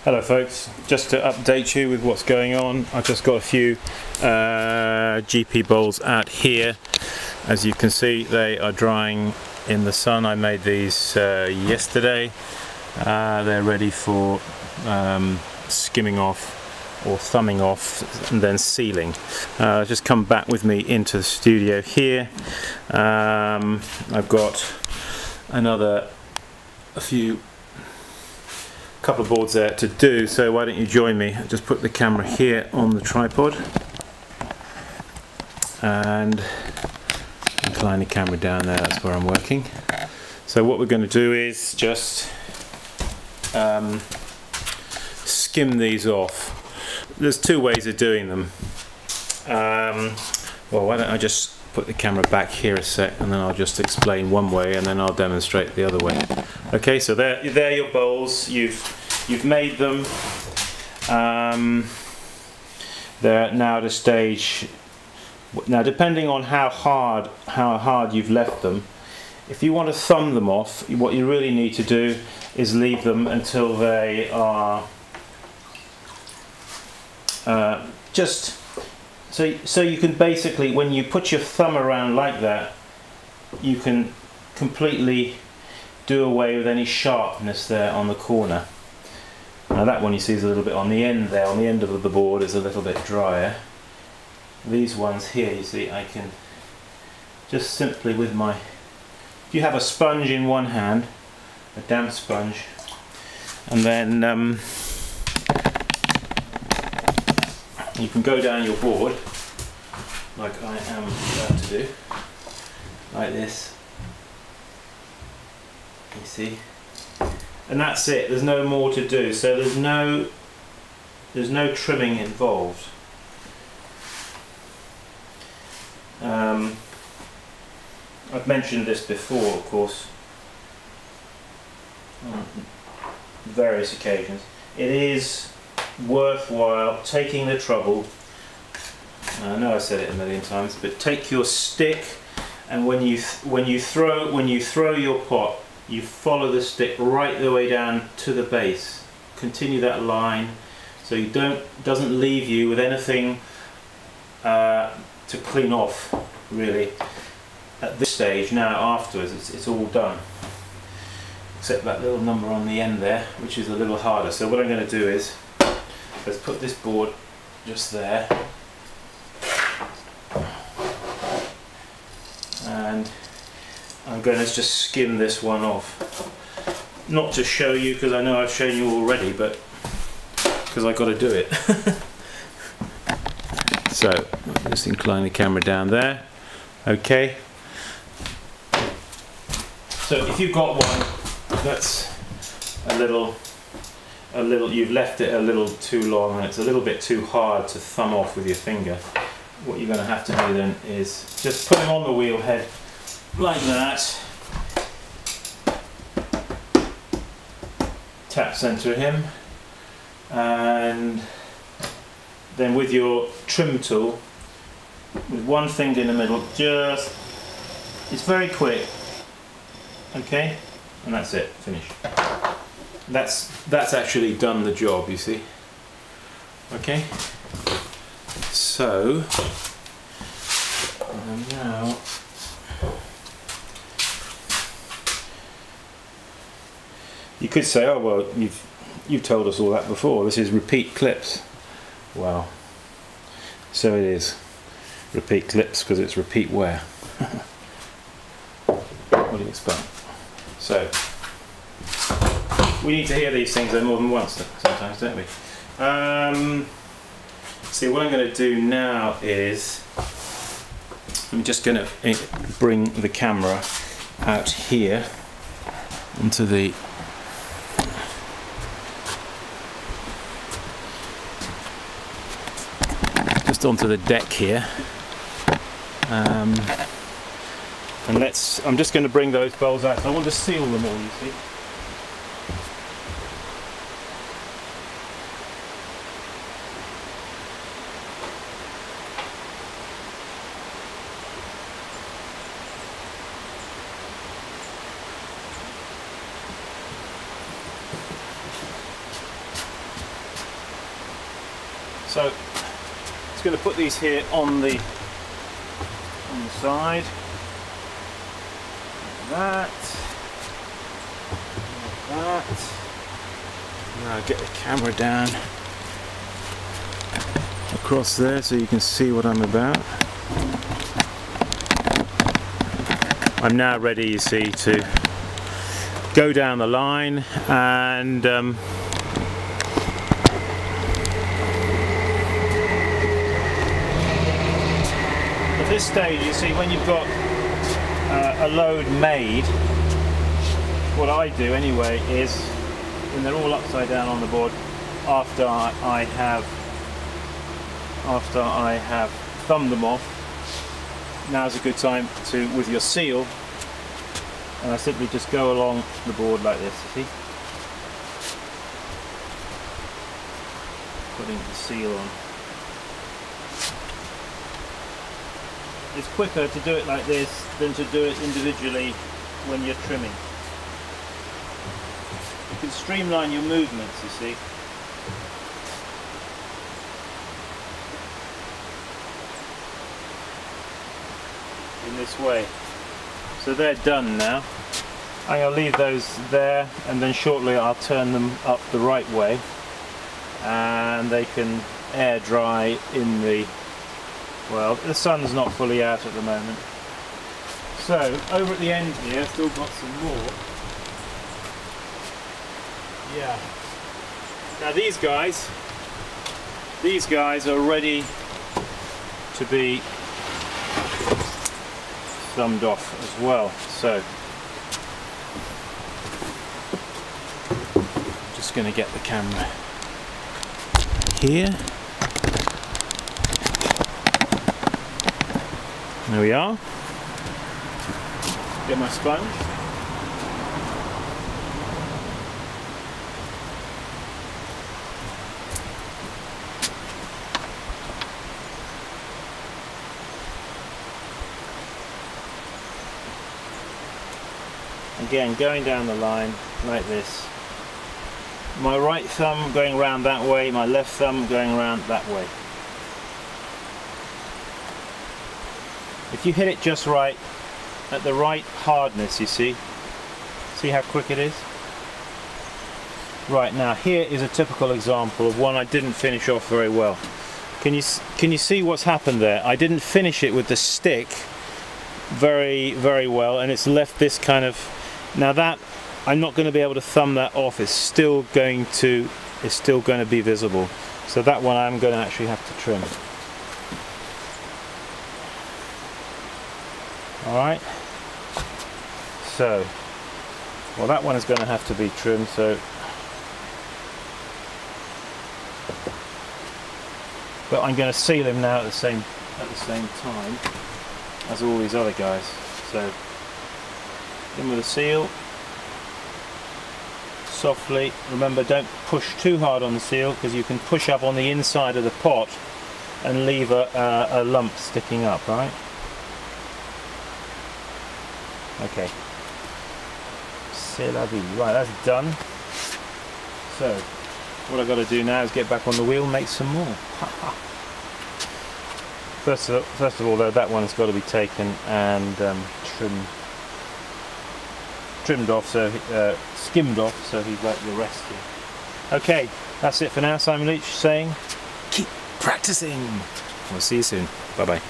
Hello folks, just to update you with what's going on, I've just got a few GP bowls out here. As you can see, they are drying in the sun. I made these yesterday. They're ready for skimming off or thumbing off and then sealing. Just come back with me into the studio here. I've got a couple of boards there to do, so why don't you join me? I'll just put the camera here on the tripod and incline the camera down there. That's where I'm working. So what we're going to do is just skim these off. There's two ways of doing them. Well, why don't I just put the camera back here a sec, and then I'll just explain one way and then I'll demonstrate the other way. Okay, so they're your bowls. You've made them. They're now at a stage. Now, depending on how hard you've left them, if you want to thumb them off, what you really need to do is leave them until they are just so you can basically, when you put your thumb around like that, you can completely do away with any sharpness there on the corner. Now that one you see is a little bit on the end there, on the end of the board is a little bit drier. These ones here, you see, I can just simply with my, if you have a sponge in one hand, a damp sponge, and then you can go down your board like I am about to do, like this, you see, and that's it. There's no more to do, so there's no trimming involved. I've mentioned this before, of course, on various occasions. It is worthwhile taking the trouble. I know I said it a million times, but take your stick, and when you throw your pot, you follow the stick right the way down to the base. Continue that line, so you doesn't leave you with anything to clean off, really. At this stage, now afterwards, it's all done, except that little number on the end there, which is a little harder. So what I'm going to do is, let's put this board just there, and I'm going to just skim this one off. Not to show you, because I know I've shown you already, but because I've got to do it. So just incline the camera down there. Okay. So if you've got one that's a little, you've left it a little too long and it's a little bit too hard to thumb off with your finger, what you're going to have to do then is just put him on the wheel head like that, tap center him, and then with your trim tool, with one finger in the middle, just, it's very quick, okay, and that's it, finished. That's actually done the job, you see. Okay, so now you could say, oh well, you've told us all that before. This is repeat clips. Well, so it is. Repeat clips because it's repeatware. What do you expect? So we need to hear these things more than once sometimes, don't we? See, what I'm going to do now is I'm just going to bring the camera out here onto the onto the deck here, and I'm just going to bring those bowls out. So I want to seal them all, you see. So just going to put these here on the side. Like that. Now get the camera down across there so you can see what I'm about. I'm now ready, you see, to go down the line, and at this stage, you see, when you've got a load made, what I do anyway is, when they're all upside down on the board, after I have thumbed them off, now's a good time to, with your seal, and I simply just go along the board like this, you see, putting the seal on. It's quicker to do it like this than to do it individually when you're trimming. You can streamline your movements, you see. In this way. So they're done now. I'm going to leave those there, and then shortly I'll turn them up the right way, and they can air dry in the, well, the sun's not fully out at the moment. So over at the end here, I've still got some more. Yeah. Now these guys are ready to be thumbed off as well. So just going to get the camera here. There we are. Get my sponge. Again, going down the line like this. My right thumb going around that way, my left thumb going around that way. If you hit it just right, at the right hardness, you see how quick it is? Right, now here is a typical example of one I didn't finish off very well. Can you see what's happened there? I didn't finish it with the stick very well, and it's left this kind of, now that I'm not going to be able to thumb that off. It's still going to be visible. So that one I'm going to actually have to trim. Alright, so, well, that one is going to have to be trimmed, so, but I'm going to seal him now at the same time as all these other guys. So, in with a seal, softly. Remember, don't push too hard on the seal, because you can push up on the inside of the pot and leave a lump sticking up, right? Okay, c'est la vie. Right, that's done. So, what I've got to do now is get back on the wheel and make some more. First of all, though, that one's got to be taken and trimmed off, so skimmed off, so he's like the rest here. Okay, that's it for now. Simon Leach saying, keep practicing. We'll see you soon. Bye bye.